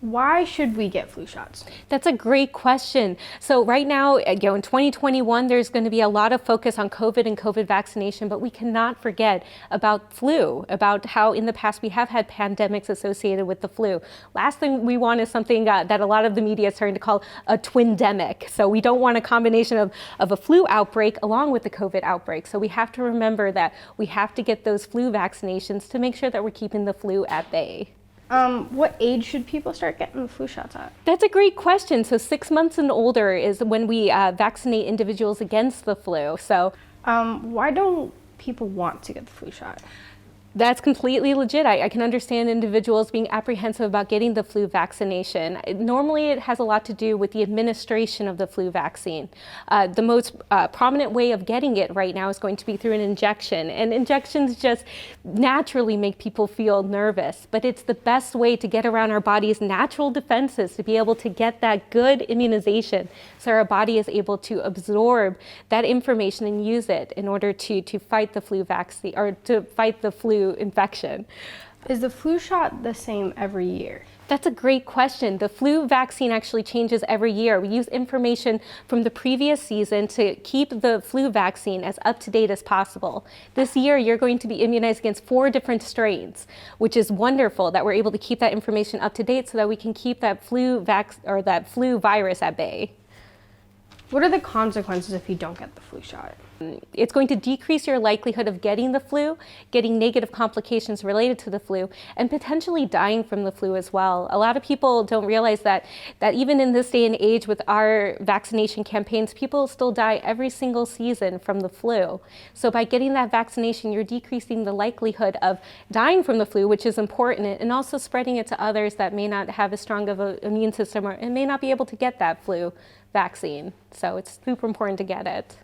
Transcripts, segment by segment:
Why should we get flu shots? That's a great question. So right now, in 2021, there's going to be a lot of focus on COVID and COVID vaccination, but we cannot forget about flu, about how in the past we have had pandemics associated with the flu. Last thing we want is something that a lot of the media is starting to call a twindemic. So we don't want a combination of a flu outbreak along with the COVID outbreak. So we have to remember that we have to get those flu vaccinations to make sure that we're keeping the flu at bay. What age should people start getting the flu shots at? That's a great question. So 6 months and older is when we vaccinate individuals against the flu. So why don't people want to get the flu shot? that's completely legit. I can understand individuals being apprehensive about getting the flu vaccination. Normally, it has a lot to do with the administration of the flu vaccine. The most prominent way of getting it right now is going to be through an injection. And injections just naturally make people feel nervous. But it's the best way to get around our body's natural defenses to be able to get that good immunization so our body is able to absorb that information and use it in order to fight the flu vaccine or to fight the flu infection. Is the flu shot the same every year? That's a great question. The flu vaccine actually changes every year. We use information from the previous season to keep the flu vaccine as up to date as possible. This year, you're going to be immunized against 4 different strains, which is wonderful that we're able to keep that information up to date so that we can keep that flu virus at bay. What are the consequences if you don't get the flu shot? It's going to decrease your likelihood of getting the flu, getting negative complications related to the flu, and potentially dying from the flu as well. A lot of people don't realize that even in this day and age with our vaccination campaigns, people still die every single season from the flu. So by getting that vaccination, you're decreasing the likelihood of dying from the flu, which is important, and also spreading it to others that may not have as strong of an immune system and may not be able to get that flu vaccine. So it's super important to get it.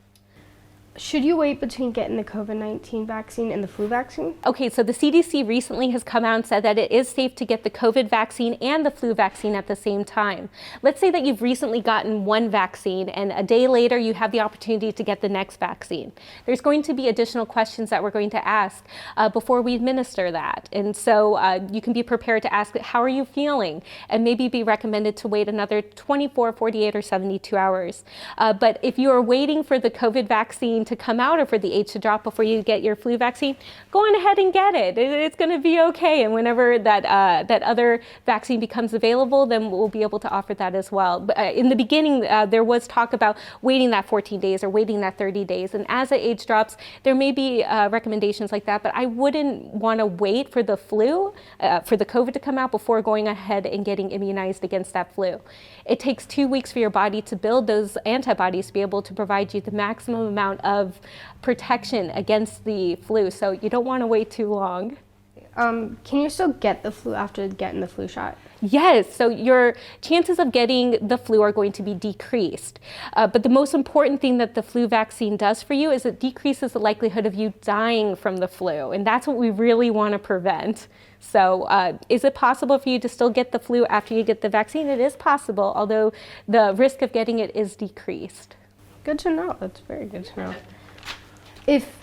Should you wait between getting the COVID-19 vaccine and the flu vaccine? Okay, so the CDC recently has come out and said that it is safe to get the COVID vaccine and the flu vaccine at the same time. Let's say that you've recently gotten one vaccine and a day later you have the opportunity to get the next vaccine. There's going to be additional questions that we're going to ask before we administer that. And so you can be prepared to ask, how are you feeling? And maybe be recommended to wait another 24, 48, or 72 hours. But if you are waiting for the COVID vaccine to come out or for the age to drop before you get your flu vaccine, go on ahead and get it. It's going to be okay. And whenever that other vaccine becomes available, then we'll be able to offer that as well. But in the beginning, there was talk about waiting that 14 days or waiting that 30 days. And as the age drops, there may be recommendations like that, but I wouldn't want to wait for the flu, for the COVID to come out before going ahead and getting immunized against that flu. It takes 2 weeks for your body to build those antibodies to be able to provide you the maximum amount of protection against the flu. So you don't want to wait too long. Can you still get the flu after getting the flu shot? Yes, so your chances of getting the flu are going to be decreased. But the most important thing that the flu vaccine does for you is it decreases the likelihood of you dying from the flu. And that's what we really want to prevent. So is it possible for you to still get the flu after you get the vaccine? It is possible, although the risk of getting it is decreased. Good to know. That's very good to know. If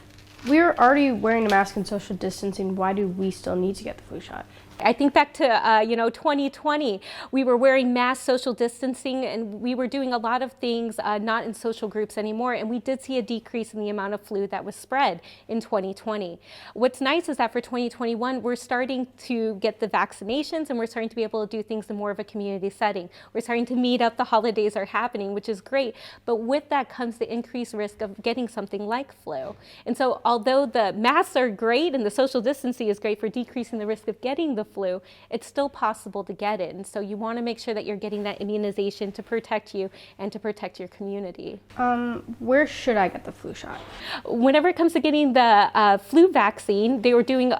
we're already wearing a mask and social distancing, why do we still need to get the flu shot? I think back to 2020, we were wearing mass social distancing and we were doing a lot of things not in social groups anymore, and we did see a decrease in the amount of flu that was spread in 2020. What's nice is that for 2021, we're starting to get the vaccinations and we're starting to be able to do things in more of a community setting. We're starting to meet up, the holidays are happening, which is great, but with that comes the increased risk of getting something like flu. And so although the masks are great and the social distancing is great for decreasing the risk of getting the flu, it's still possible to get it. And so you want to make sure that you're getting that immunization to protect you and to protect your community. Where should I get the flu shot? Whenever it comes to getting the flu vaccine, they were doing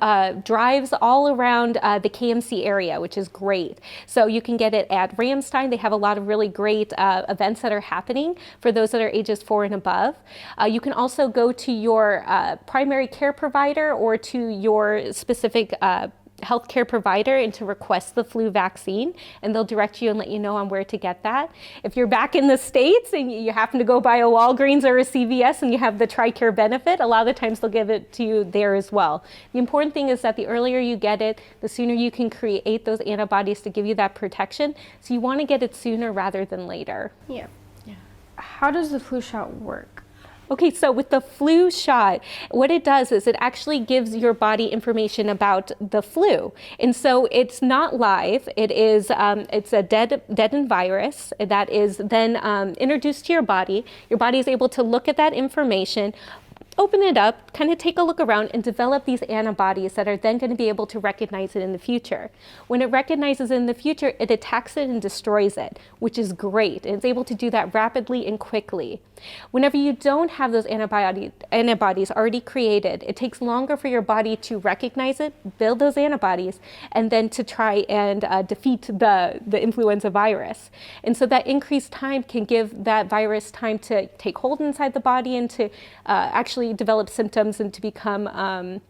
drives all around the KMC area, which is great. So you can get it at Ramstein. They have a lot of really great events that are happening for those that are ages 4 and above. You can also go to your primary care provider or to your specific healthcare provider and to request the flu vaccine, and they'll direct you and let you know on where to get that. If you're back in the States and you happen to go by a Walgreens or a CVS and you have the TRICARE benefit, a lot of the times they'll give it to you there as well. The important thing is that the earlier you get it, the sooner you can create those antibodies to give you that protection. So you want to get it sooner rather than later. Yeah. How does the flu shot work? Okay, so with the flu shot, what it does is it actually gives your body information about the flu. And so it's not live. It is, it's a deadened virus that is then introduced to your body. Your body is able to look at that information, open it up, kind of take a look around and develop these antibodies that are then going to be able to recognize it in the future. When it recognizes it in the future, it attacks it and destroys it, which is great. It's able to do that rapidly and quickly. Whenever you don't have those antibodies already created, it takes longer for your body to recognize it, build those antibodies, and then to try and defeat the influenza virus. And so that increased time can give that virus time to take hold inside the body and to actually develop symptoms and to become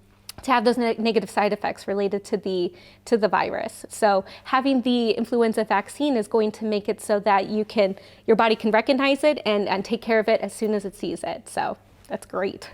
to have those negative side effects related to the virus. So having the influenza vaccine is going to make it so that your body can recognize it and take care of it as soon as it sees it. So that's great.